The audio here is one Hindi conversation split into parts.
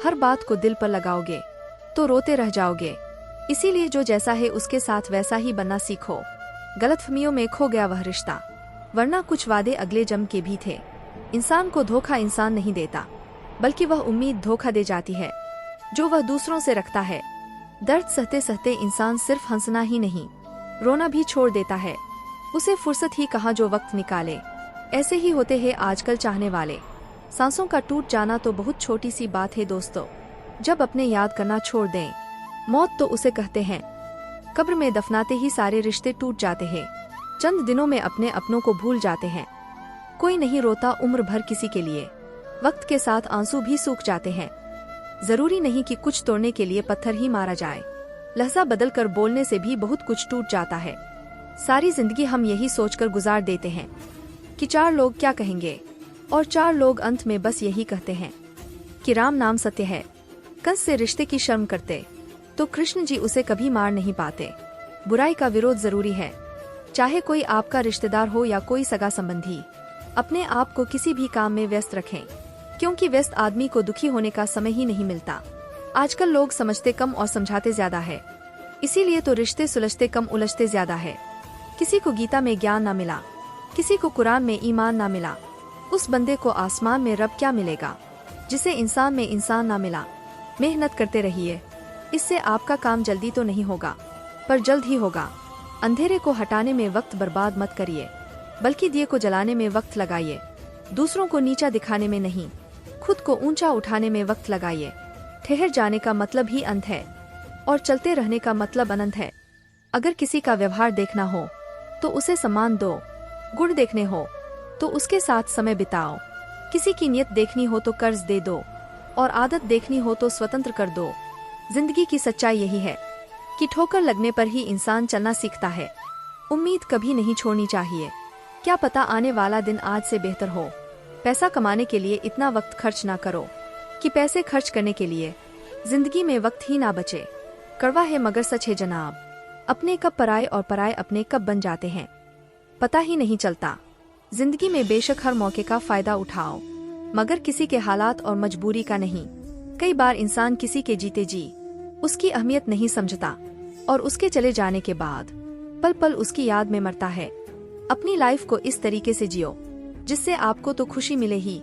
हर बात को दिल पर लगाओगे तो रोते रह जाओगे। इसीलिए जो जैसा है उसके साथ वैसा ही बनना सीखो। गलतफहमियों में खो गया वह रिश्ता, वरना कुछ वादे अगले जन्म के भी थे। इंसान को धोखा इंसान नहीं देता, बल्कि वह उम्मीद धोखा दे जाती है जो वह दूसरों से रखता है। दर्द सहते सहते इंसान सिर्फ हंसना ही नहीं, रोना भी छोड़ देता है। उसे फुर्सत ही कहाँ जो वक्त निकाले। ऐसे ही होते हैं आजकल चाहने वाले। सांसों का टूट जाना तो बहुत छोटी सी बात है दोस्तों। जब अपने याद करना छोड़ दें, मौत तो उसे कहते हैं। कब्र में दफनाते ही सारे रिश्ते टूट जाते हैं। चंद दिनों में अपने अपनों को भूल जाते हैं। कोई नहीं रोता उम्र भर किसी के लिए, वक्त के साथ आंसू भी सूख जाते हैं। जरूरी नहीं कि कुछ तोड़ने के लिए पत्थर ही मारा जाए, लहजा बदल कर बोलने से भी बहुत कुछ टूट जाता है। सारी जिंदगी हम यही सोचकर गुजार देते हैं कि 4 लोग क्या कहेंगे, और 4 लोग अंत में बस यही कहते हैं कि राम नाम सत्य है। कंस से रिश्ते की शर्म करते तो कृष्ण जी उसे कभी मार नहीं पाते। बुराई का विरोध जरूरी है, चाहे कोई आपका रिश्तेदार हो या कोई सगा संबंधी। अपने आप को किसी भी काम में व्यस्त रखें, क्योंकि व्यस्त आदमी को दुखी होने का समय ही नहीं मिलता। आजकल लोग समझते कम और समझाते ज्यादा है, इसीलिए तो रिश्ते सुलझते कम उलझते ज्यादा है। किसी को गीता में ज्ञान ना मिला, किसी को कुरान में ईमान ना मिला, उस बंदे को आसमान में रब क्या मिलेगा जिसे इंसान में इंसान ना मिला। मेहनत करते रहिए, इससे आपका काम जल्दी तो नहीं होगा, पर जल्द ही होगा। अंधेरे को हटाने में वक्त बर्बाद मत करिए, बल्कि दिए को जलाने में वक्त लगाइए। दूसरों को नीचा दिखाने में नहीं, खुद को ऊंचा उठाने में वक्त लगाइए। ठहर जाने का मतलब ही अंत है, और चलते रहने का मतलब अनंत है। अगर किसी का व्यवहार देखना हो तो उसे सम्मान दो, गुण देखने हो तो उसके साथ समय बिताओ। किसी की नियत देखनी हो तो कर्ज दे दो, और आदत देखनी हो तो स्वतंत्र कर दो। जिंदगी की सच्चाई यही है कि ठोकर लगने पर ही इंसान चलना सीखता है। उम्मीद कभी नहीं छोड़नी चाहिए, क्या पता आने वाला दिन आज से बेहतर हो। पैसा कमाने के लिए इतना वक्त खर्च ना करो कि पैसे खर्च करने के लिए जिंदगी में वक्त ही ना बचे। कड़वा है मगर सच है जनाब, अपने कब पराए और पराए अपने कब बन जाते हैं, पता ही नहीं चलता। जिंदगी में बेशक हर मौके का फायदा उठाओ, मगर किसी के हालात और मजबूरी का नहीं। कई बार इंसान किसी के जीते जी उसकी अहमियत नहीं समझता, और उसके चले जाने के बाद पल पल उसकी याद में मरता है। अपनी लाइफ को इस तरीके से जियो जिससे आपको तो खुशी मिले ही,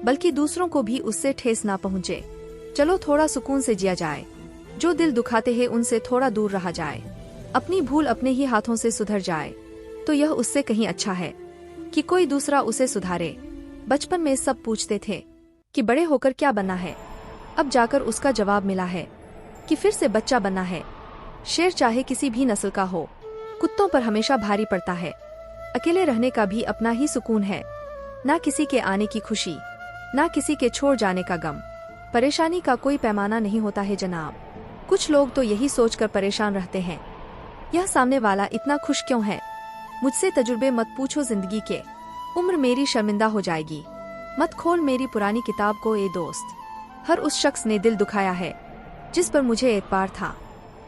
बल्कि दूसरों को भी उससे ठेस ना पहुँचे। चलो थोड़ा सुकून से जिया जाए, जो दिल दुखाते हैं उनसे थोड़ा दूर रहा जाए। अपनी भूल अपने ही हाथों से सुधर जाए तो यह उससे कहीं अच्छा है कि कोई दूसरा उसे सुधारे। बचपन में सब पूछते थे कि बड़े होकर क्या बनना है, अब जाकर उसका जवाब मिला है कि फिर से बच्चा बनना है। शेर चाहे किसी भी नस्ल का हो, कुत्तों पर हमेशा भारी पड़ता है। अकेले रहने का भी अपना ही सुकून है, ना किसी के आने की खुशी, ना किसी के छोड़ जाने का गम। परेशानी का कोई पैमाना नहीं होता है जनाब। कुछ लोग तो यही सोचकर परेशान रहते हैं, यह सामने वाला इतना खुश क्यों है। मुझसे तजुर्बे मत पूछो जिंदगी के, उम्र मेरी शर्मिंदा हो जाएगी। मत खोल मेरी पुरानी किताब को ए दोस्त। हर उस शख्स ने दिल दुखाया है जिस पर मुझे एतबार था।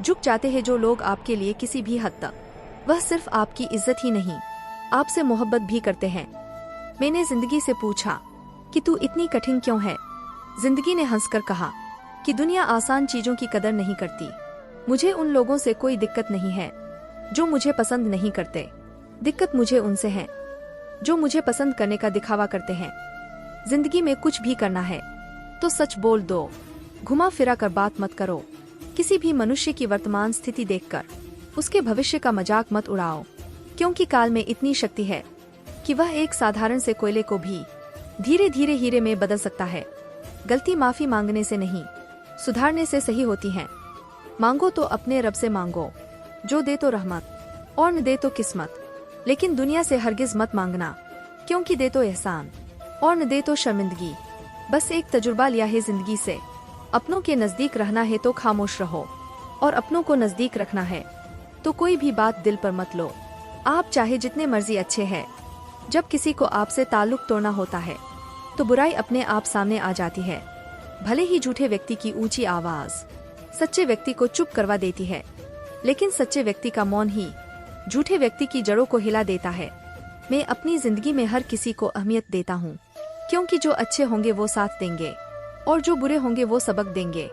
झुक जाते हैं जो लोग आपके लिए किसी भी हद तक, वह सिर्फ आपकी इज्जत ही नहीं आपसे मोहब्बत भी करते हैं। मैंने जिंदगी से पूछा कि तू इतनी कठिन क्यों है। जिंदगी ने हंसकर कहा कि दुनिया आसान चीजों की कदर नहीं करती। मुझे उन लोगों से कोई दिक्कत नहीं है जो मुझे पसंद नहीं करते, दिक्कत मुझे उनसे है जो मुझे पसंद करने का दिखावा करते हैं। जिंदगी में कुछ भी करना है तो सच बोल दो, घुमा फिरा कर बात मत करो। किसी भी मनुष्य की वर्तमान स्थिति देखकर उसके भविष्य का मजाक मत उड़ाओ, क्योंकि काल में इतनी शक्ति है कि वह एक साधारण से कोयले को भी धीरे धीरे हीरे में बदल सकता है। गलती माफी मांगने से नहीं, सुधारने से सही होती है। मांगो तो अपने रब से मांगो, जो दे तो रहमत और न दे तो किस्मत। लेकिन दुनिया से हरगिज मत मांगना, क्योंकि दे तो एहसान और न दे तो शर्मिंदगी। बस एक तजुर्बा लिया है जिंदगी से, अपनों के नजदीक रहना है तो खामोश रहो, और अपनों को नजदीक रखना है तो कोई भी बात दिल पर मत लो। आप चाहे जितने मर्जी अच्छे हैं, जब किसी को आपसे ताल्लुक तोड़ना होता है तो बुराई अपने आप सामने आ जाती है। भले ही झूठे व्यक्ति की ऊंची आवाज सच्चे व्यक्ति को चुप करवा देती है, लेकिन सच्चे व्यक्ति का मौन ही झूठे व्यक्ति की जड़ों को हिला देता है। मैं अपनी जिंदगी में हर किसी को अहमियत देता हूँ, क्योंकि जो अच्छे होंगे वो साथ देंगे, और जो बुरे होंगे वो सबक देंगे।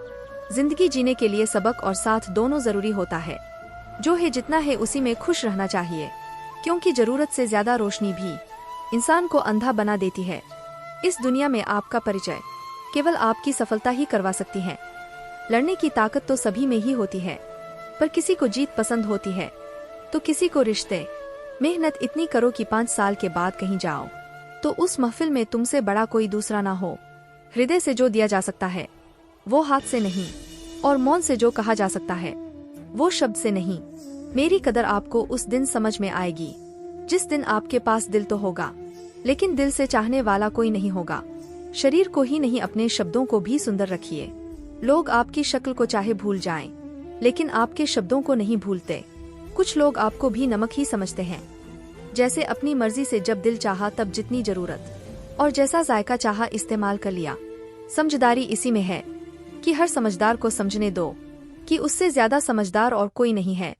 जिंदगी जीने के लिए सबक और साथ दोनों जरूरी होता है। जो है जितना है उसी में खुश रहना चाहिए, क्योंकि जरूरत से ज्यादा रोशनी भी इंसान को अंधा बना देती है। इस दुनिया में आपका परिचय केवल आपकी सफलता ही करवा सकती है। लड़ने की ताकत तो सभी में ही होती है, पर किसी को जीत पसंद होती है तो किसी को रिश्ते। मेहनत इतनी करो कि 5 साल के बाद कहीं जाओ तो उस महफिल में तुमसे बड़ा कोई दूसरा ना हो। हृदय से जो दिया जा सकता है वो हाथ से नहीं, और मौन से जो कहा जा सकता है वो शब्द से नहीं। मेरी कदर आपको उस दिन समझ में आएगी जिस दिन आपके पास दिल तो होगा, लेकिन दिल से चाहने वाला कोई नहीं होगा। शरीर को ही नहीं, अपने शब्दों को भी सुंदर रखिए। लोग आपकी शक्ल को चाहे भूल जाएं, लेकिन आपके शब्दों को नहीं भूलते। कुछ लोग आपको भी नमक ही समझते हैं। जैसे अपनी मर्जी से जब दिल चाहा तब जितनी जरूरत, और जैसा जायका चाहा इस्तेमाल कर लिया। समझदारी इसी में है कि हर समझदार को समझने दो कि उससे ज्यादा समझदार और कोई नहीं है।